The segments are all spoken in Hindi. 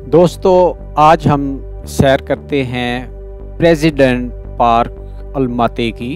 दोस्तों, आज हम सैर करते हैं प्रेसिडेंट पार्क अलमाती की,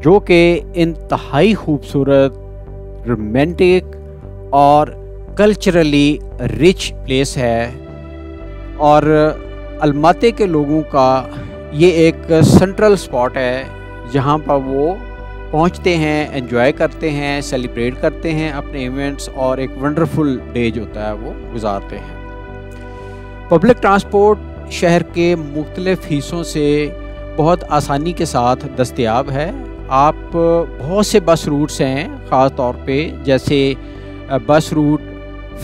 जो कि इंतहाई खूबसूरत, रोमांटिक और कल्चरली रिच प्लेस है। और अलमाती के लोगों का ये एक सेंट्रल स्पॉट है जहाँ पर वो पहुँचते हैं, एंजॉय करते हैं, सेलिब्रेट करते हैं अपने इवेंट्स और एक वंडरफुल डे जो होता है वो गुजारते हैं। पब्लिक ट्रांसपोर्ट शहर के मुख्तलिफ हिस्सों से बहुत आसानी के साथ दस्तयाब है। आप बहुत से बस रूट्स हैं, ख़ास तौर पे जैसे बस रूट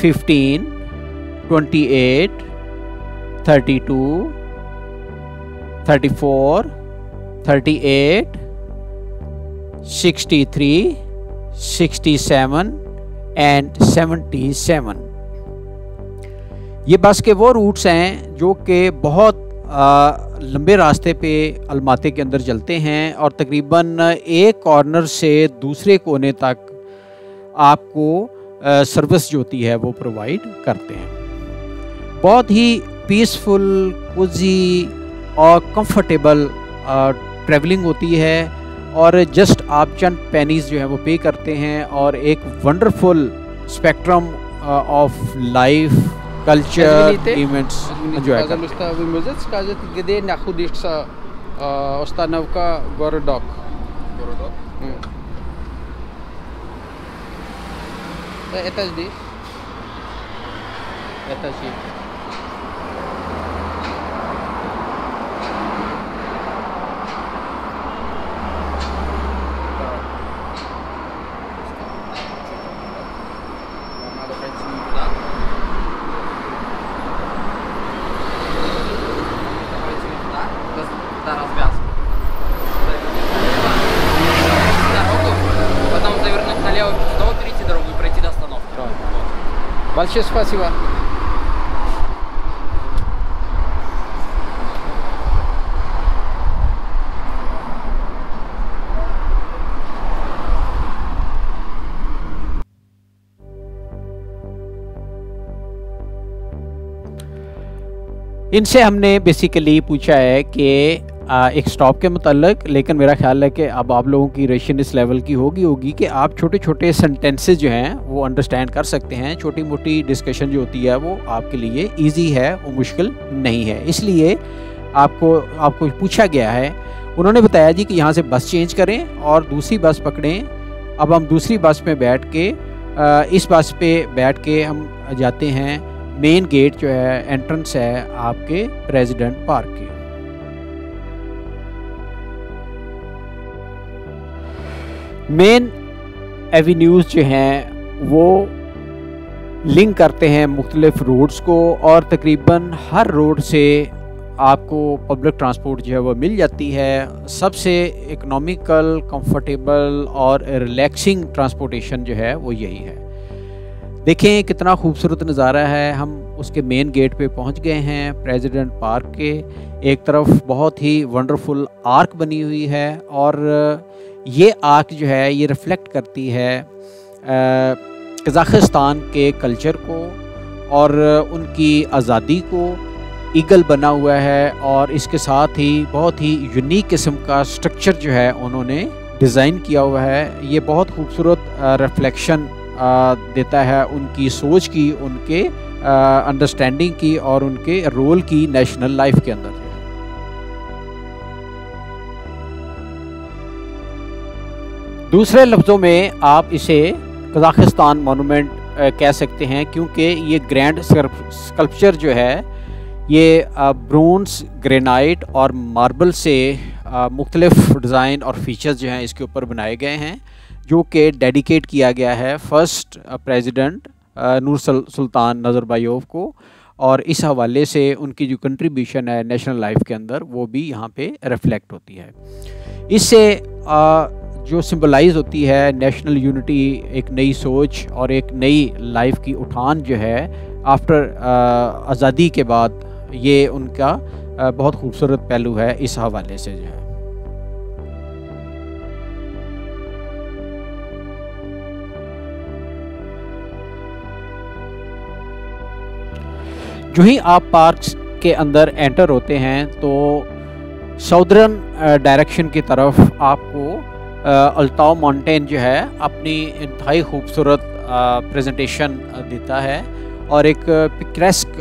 15, 28, 32, 34, 38, 63, 67 एंड 77। ये बस के वो रूट्स हैं जो कि बहुत लंबे रास्ते पे अलमाती के अंदर चलते हैं और तकरीबन एक कॉर्नर से दूसरे कोने तक आपको सर्विस जो होती है वो प्रोवाइड करते हैं। बहुत ही पीसफुल, कोजी और कंफर्टेबल ट्रैवलिंग होती है और जस्ट आप चंद पेनीज जो है वो पे करते हैं और एक wonderful spectrum of life, culture, events enjoy karten. Basta wymyśleć, skażę gdy nachodzisz ostanówka Gorodok. Gorodok? Это здесь. Это здесь. Большое спасибо. इनसे हमने बेसिकली पूछा है कि एक स्टॉप के मुतालिक, लेकिन मेरा ख्याल है कि अब आप लोगों की रेशन इस लेवल की होगी कि आप छोटे छोटे सेंटेंसेस जो हैं वो अंडरस्टैंड कर सकते हैं। छोटी मोटी डिस्कशन जो होती है वो आपके लिए इजी है, वो मुश्किल नहीं है। इसलिए आपको पूछा गया है, उन्होंने बताया जी कि यहाँ से बस चेंज करें और दूसरी बस पकड़ें। अब हम दूसरी बस में बैठ के इस बस पे बैठ के हम जाते हैं मेन गेट जो है, एंट्रेंस है आपके प्रेसिडेंट पार्क की। मेन एवेन्यूज़ जो हैं वो लिंक करते हैं मुख्तलिफ रोड्स को और तकरीबन हर रोड से आपको पब्लिक ट्रांसपोर्ट जो है वो मिल जाती है। सबसे इकोनॉमिकल, कंफर्टेबल और रिलैक्सिंग ट्रांसपोर्टेशन जो है वो यही है। देखें कितना खूबसूरत नज़ारा है। हम उसके मेन गेट पे पहुंच गए हैं प्रेसिडेंट पार्क के। एक तरफ बहुत ही वंडरफुल आर्क बनी हुई है और ये आर्क जो है ये रिफ्लेक्ट करती है कज़ाकिस्तान के कल्चर को और उनकी आज़ादी को। ईगल बना हुआ है और इसके साथ ही बहुत ही यूनिक किस्म का स्ट्रक्चर जो है उन्होंने डिज़ाइन किया हुआ है। ये बहुत खूबसूरत रिफ्लेक्शन देता है उनकी सोच की, उनके अंडरस्टैंडिंग की और उनके रोल की नेशनल लाइफ के अंदर। दूसरे लफ्ज़ों में आप इसे कज़ाकिस्तान मोनूमेंट कह सकते हैं, क्योंकि ये ग्रैंड स्कल्पचर जो है ये ब्रोंज, ग्रेनाइट और मार्बल से मुख्तलिफ डिज़ाइन और फीचर्स जो हैं इसके ऊपर बनाए गए हैं, जो कि डेडिकेट किया गया है फर्स्ट प्रेसिडेंट नूर सुल्तान नज़रबायोव को। और इस हवाले से उनकी जो कंट्रीब्यूशन है नेशनल लाइफ के अंदर वो भी यहाँ पे रिफ्लेक्ट होती है। इससे जो सिंबलाइज होती है नेशनल यूनिटी, एक नई सोच और एक नई लाइफ की उठान जो है आफ्टर आज़ादी के बाद, ये उनका बहुत खूबसूरत पहलू है इस हवाले से जो है। जो ही आप पार्क के अंदर एंटर होते हैं तो साउदर्न डायरेक्शन की तरफ आपको अल्ताव माउंटेन जो है अपनी इंतहाई खूबसूरत प्रेजेंटेशन देता है और एक पिक्चरेस्क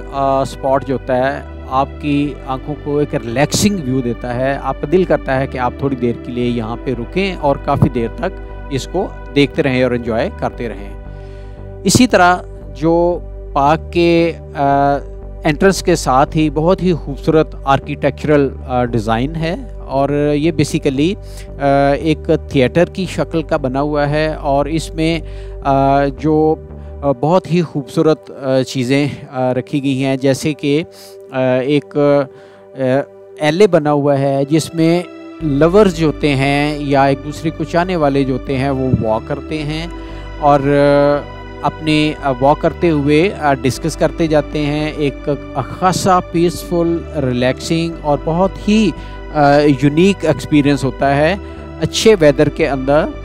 स्पॉट जो होता है आपकी आंखों को एक रिलैक्सिंग व्यू देता है। आपका दिल करता है कि आप थोड़ी देर के लिए यहाँ पे रुकें और काफ़ी देर तक इसको देखते रहें और एंजॉय करते रहें। इसी तरह जो पार्क के एंट्रेंस के साथ ही बहुत ही खूबसूरत आर्किटेक्चरल डिज़ाइन है और ये बेसिकली एक थिएटर की शक्ल का बना हुआ है और इसमें जो बहुत ही खूबसूरत चीज़ें रखी गई हैं, जैसे कि एक एले बना हुआ है जिसमें लवर्स जो होते हैं या एक दूसरे को चाहने वाले जो होते हैं वो वॉक करते हैं और अपने वॉक करते हुए डिस्कस करते जाते हैं। एक ख़ासा पीसफुल, रिलैक्सिंग और बहुत ही यूनिक एक्सपीरियंस होता है। अच्छे वेदर के अंदर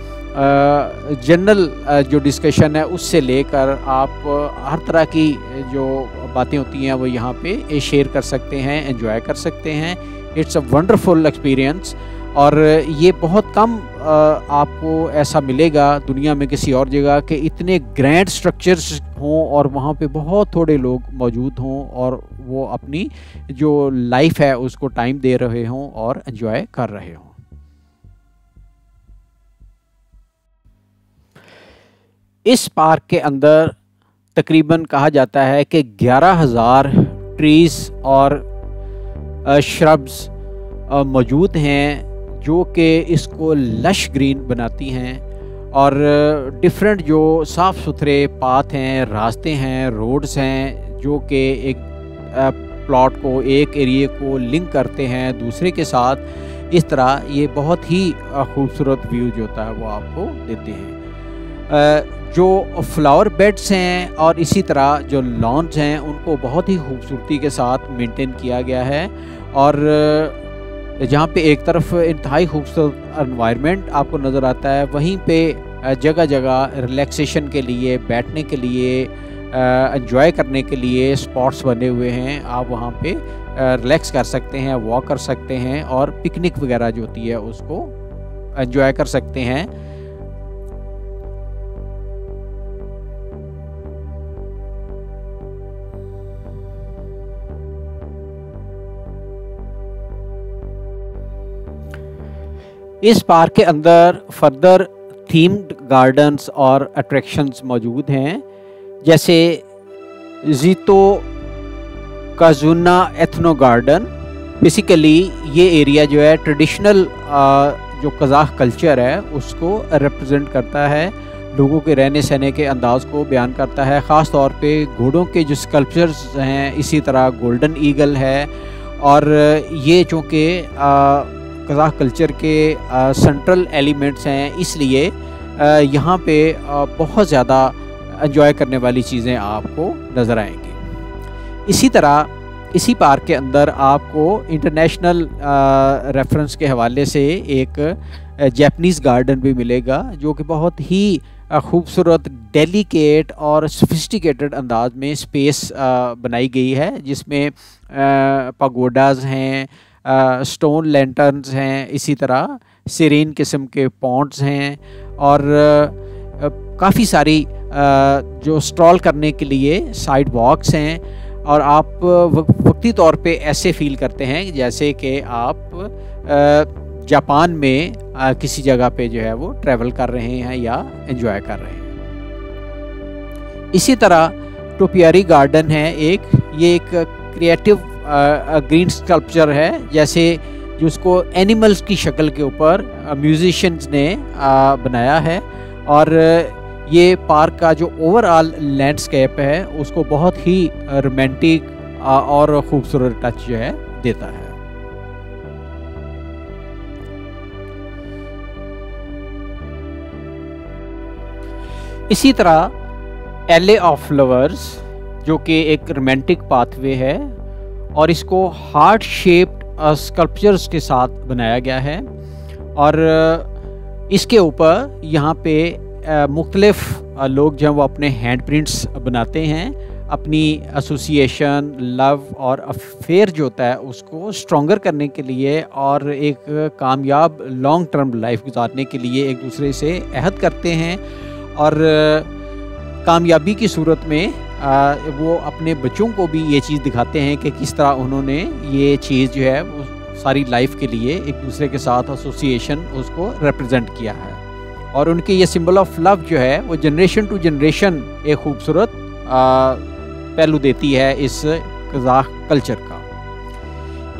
जनरल जो डिस्कशन है उससे लेकर आप हर तरह की जो बातें होती हैं वो यहाँ पे शेयर कर सकते हैं, एंजॉय कर सकते हैं। इट्स अ वंडरफुल एक्सपीरियंस और ये बहुत कम आपको ऐसा मिलेगा दुनिया में किसी और जगह कि इतने ग्रैंड स्ट्रक्चर्स हों और वहाँ पे बहुत थोड़े लोग मौजूद हों और वो अपनी जो लाइफ है उसको टाइम दे रहे हों और एंजॉय कर रहे हों। इस पार्क के अंदर तकरीबन कहा जाता है कि 11,000 ट्रीज़ और श्रब्स मौजूद हैं जो कि इसको लश ग्रीन बनाती हैं और डिफरेंट जो साफ़ सुथरे पाथ हैं, रास्ते हैं, रोड्स हैं जो कि एक प्लॉट को, एक एरिए को लिंक करते हैं दूसरे के साथ। इस तरह ये बहुत ही खूबसूरत व्यू जो होता है वो आपको देते हैं। जो फ्लावर बेड्स हैं और इसी तरह जो लॉन्स हैं उनको बहुत ही खूबसूरती के साथ मेंटेन किया गया है और जहाँ पे एक तरफ इंतहाई खूबसूरत एनवायरनमेंट आपको नज़र आता है, वहीं पे जगह जगह रिलैक्सेशन के लिए, बैठने के लिए, एंजॉय करने के लिए स्पॉट्स बने हुए हैं। आप वहाँ पे रिलैक्स कर सकते हैं, वॉक कर सकते हैं और पिकनिक वगैरह जो होती है उसको एंजॉय कर सकते हैं। इस पार्क के अंदर फर्दर थीम्ड गार्डन्स और अट्रैक्शंस मौजूद हैं, जैसे ज़ीतो काजुना एथनो गार्डन। बेसिकली ये एरिया जो है ट्रेडिशनल जो कज़ाक कल्चर है उसको रिप्रेजेंट करता है, लोगों के रहने सहने के अंदाज़ को बयान करता है। ख़ास तौर पे घोड़ों के जो स्कल्पचर्स हैं, इसी तरह गोल्डन ईगल है और ये चूँकि कज़ाक कल्चर के सेंट्रल एलिमेंट्स हैं, इसलिए यहाँ पे बहुत ज़्यादा एंजॉय करने वाली चीज़ें आपको नज़र आएंगी। इसी तरह इसी पार्क के अंदर आपको इंटरनेशनल रेफरेंस के हवाले से एक जैपनीज़ गार्डन भी मिलेगा जो कि बहुत ही खूबसूरत, डेलिकेट और सोफिस्टिकेटेड अंदाज में स्पेस बनाई गई है, जिसमें पगोडाज हैं, स्टोन लैंटर्न्स हैं, इसी तरह सीरीन किस्म के पॉन्ड्स हैं और काफ़ी सारी जो स्ट्रॉल करने के लिए साइड वॉक्स हैं और आप वक्ती तौर पे ऐसे फील करते हैं जैसे कि आप जापान में किसी जगह पे जो है वो ट्रैवल कर रहे हैं या एंजॉय कर रहे हैं। इसी तरह टोपियारी गार्डन है ये एक क्रिएटिव ग्रीन स्कल्पचर है, जैसे जिसको एनिमल्स की शक्ल के ऊपर म्यूजिशियंस ने बनाया है और ये पार्क का जो ओवरऑल लैंडस्केप है उसको बहुत ही रोमांटिक और खूबसूरत टच जो है देता है। इसी तरह एले ऑफ फ्लावर्स जो कि एक रोमांटिक पाथवे है और इसको हार्ट शेप्ड स्कल्पचर्स के साथ बनाया गया है और इसके ऊपर यहाँ पे मुख्तलिफ लोग जो हैं वो अपने हैंड प्रिंट्स बनाते हैं अपनी एसोसिएशन, लव और अफेयर जो होता है उसको स्ट्रॉन्गर करने के लिए और एक कामयाब लॉन्ग टर्म लाइफ गुजारने के लिए एक दूसरे से अहद करते हैं और कामयाबी की सूरत में वो अपने बच्चों को भी ये चीज़ दिखाते हैं कि किस तरह उन्होंने ये चीज़ जो है वो सारी लाइफ के लिए एक दूसरे के साथ एसोसिएशन उसको रिप्रेजेंट किया है। और उनके ये सिंबल ऑफ लव जो है वो जनरेशन टू जनरेशन एक खूबसूरत पहलू देती है इस कज़ाक कल्चर का।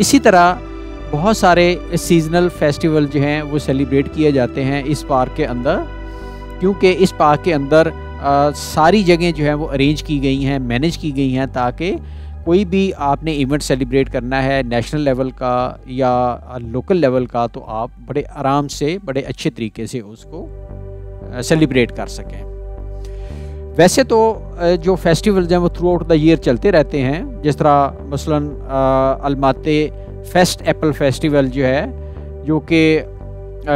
इसी तरह बहुत सारे सीजनल फेस्टिवल जो हैं वो सेलिब्रेट किए जाते हैं इस पार्क के अंदर, क्योंकि इस पार्क के अंदर सारी जगह जो है वो अरेंज की गई हैं, मैनेज की गई हैं, ताकि कोई भी आपने इवेंट सेलिब्रेट करना है नेशनल लेवल का या लोकल लेवल का, तो आप बड़े आराम से बड़े अच्छे तरीके से उसको सेलिब्रेट कर सकें। वैसे तो जो फेस्टिवल्स हैं वो थ्रू आउट द ईयर चलते रहते हैं, जिस तरह मसलन अलमाते फेस्ट एप्पल फेस्टिवल जो है, जो कि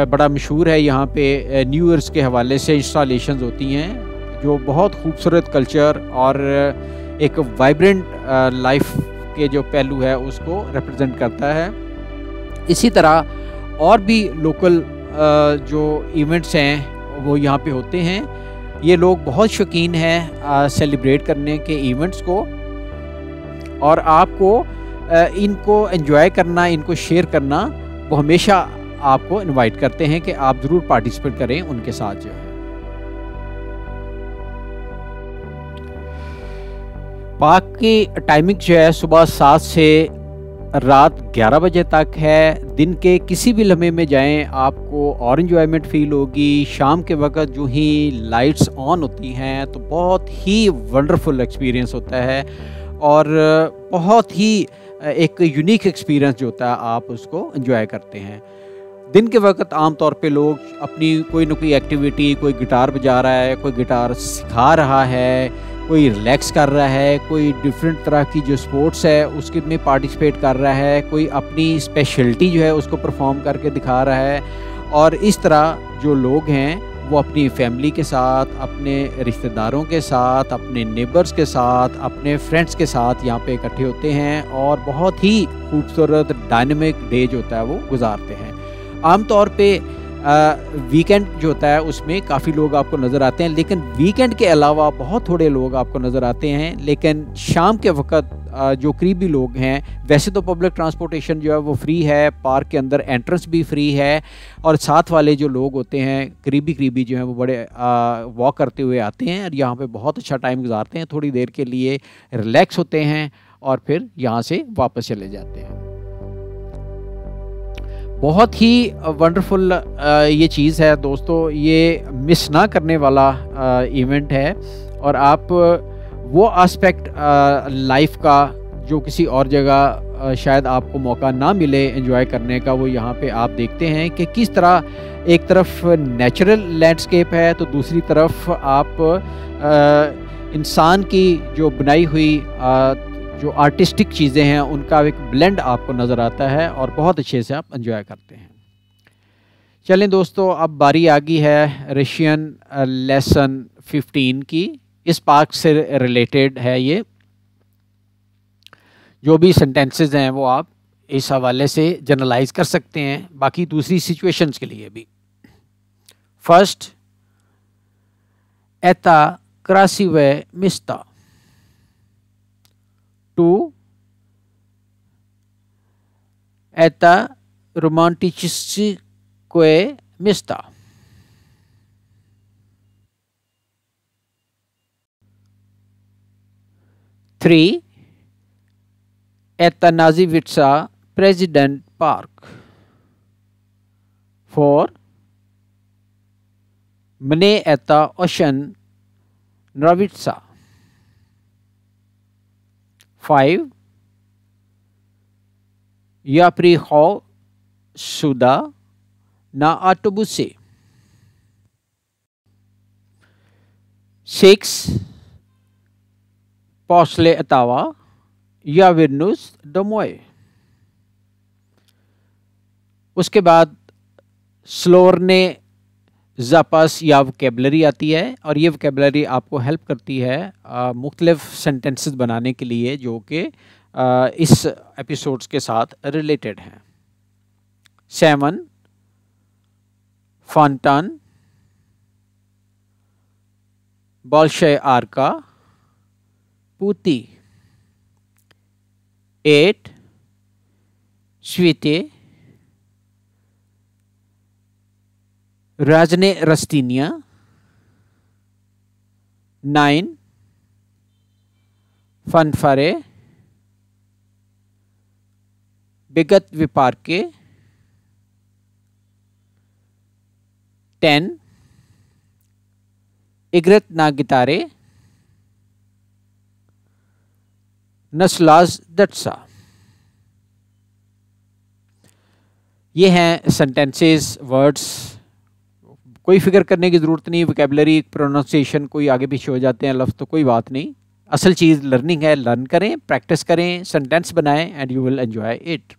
बड़ा मशहूर है। यहाँ पे न्यू ईयर्स के हवाले से इंस्टॉलेशंस होती हैं जो बहुत खूबसूरत कल्चर और एक वाइब्रेंट लाइफ के जो पहलू है उसको रिप्रेजेंट करता है। इसी तरह और भी लोकल जो इवेंट्स हैं वो यहाँ पे होते हैं। ये लोग बहुत शौकीन हैं सेलिब्रेट करने के इवेंट्स को, और आपको इनको एंजॉय करना, इनको शेयर करना, वो हमेशा आपको इनवाइट करते हैं कि आप ज़रूर पार्टिसिपेट करें उनके साथ जो है। पार्क की टाइमिंग जो है सुबह 7 से रात 11 बजे तक है। दिन के किसी भी लम्हे में जाएं आपको और इन्जॉयमेंट फील होगी। शाम के वक्त जो ही लाइट्स ऑन होती हैं तो बहुत ही वंडरफुल एक्सपीरियंस होता है और बहुत ही एक यूनिक एक्सपीरियंस जो होता है आप उसको एंजॉय करते हैं। दिन के वक्त आम तौर पे लोग अपनी कोई ना कोई एक्टिविटी, कोई गिटार बजा रहा है, कोई गिटार सिखा रहा है, कोई रिलैक्स कर रहा है, कोई डिफरेंट तरह की जो स्पोर्ट्स है उसके में पार्टिसिपेट कर रहा है, कोई अपनी स्पेशलिटी जो है उसको परफॉर्म करके दिखा रहा है। और इस तरह जो लोग हैं वो अपनी फैमिली के साथ, अपने रिश्तेदारों के साथ, अपने नेबर्स के साथ, अपने फ्रेंड्स के साथ यहाँ पे इकट्ठे होते हैं और बहुत ही खूबसूरत डायनेमिक डे जो होता है वो गुजारते हैं। आमतौर पे वीकेंड जो होता है उसमें काफ़ी लोग आपको नज़र आते हैं, लेकिन वीकेंड के अलावा बहुत थोड़े लोग आपको नज़र आते हैं। लेकिन शाम के वक्त जो करीबी लोग हैं, वैसे तो पब्लिक ट्रांसपोर्टेशन जो है वो फ्री है, पार्क के अंदर एंट्रेंस भी फ्री है, और साथ वाले जो लोग होते हैं करीबी जो हैं वो बड़े वॉक करते हुए आते हैं और यहाँ पे बहुत अच्छा टाइम गुजारते हैं, थोड़ी देर के लिए रिलैक्स होते हैं और फिर यहाँ से वापस चले जाते हैं। बहुत ही वंडरफुल ये चीज़ है दोस्तों, ये मिस ना करने वाला इवेंट है। और आप वो एस्पेक्ट लाइफ का जो किसी और जगह शायद आपको मौका ना मिले एंजॉय करने का, वो यहाँ पे आप देखते हैं कि किस तरह एक तरफ नेचुरल लैंडस्केप है तो दूसरी तरफ आप इंसान की जो बनाई हुई जो आर्टिस्टिक चीज़ें हैं उनका एक ब्लेंड आपको नज़र आता है और बहुत अच्छे से आप एंजॉय करते हैं। चलें दोस्तों, अब बारी आ गई है रशियन लेसन 15 की। इस पार्क से रिलेटेड है ये। जो भी सेंटेंसेस हैं वो आप इस हवाले से जनरलाइज कर सकते हैं, बाकी दूसरी सिचुएशंस के लिए भी। फर्स्ट, एता क्रासिवे मिस्ता। 2, एता रोमांटिचिस्टिकोए मिस्ता। 3, एता नाजीविट्सा प्रेसिडेंट पार्क। 4, मने एता ओशन नराविट्सा। 5, या प्रिहो सुदा ना autobusy। 6, posle atawa या विरनुस डमोए। उसके बाद स्लोरने ज़ापास या वोकेबलरी आती है, और ये वोकेबलरी आपको हेल्प करती है मुख्तलिफ सेंटेंसेस बनाने के लिए जो कि इस एपिसोड्स के साथ रिलेटेड हैं। 7 फॉन्टान बॉल्शय आर्का पूती। 8 स्वीते राजने रस्तीनिया। 9 फनफरे बिगत विपार्के। 10 इग्रत ना गितारे नस्लाज दट्सा। ये हैं सेंटेंसेस, वर्ड्स। कोई फिक्र करने की ज़रूरत नहीं, वोकेबलरी प्रोनाउंसिएशन कोई आगे पीछे हो जाते हैं लफ्ज़ तो कोई बात नहीं। असल चीज़ लर्निंग है, लर्न करें, प्रैक्टिस करें, सेंटेंस बनाएं and you will enjoy it.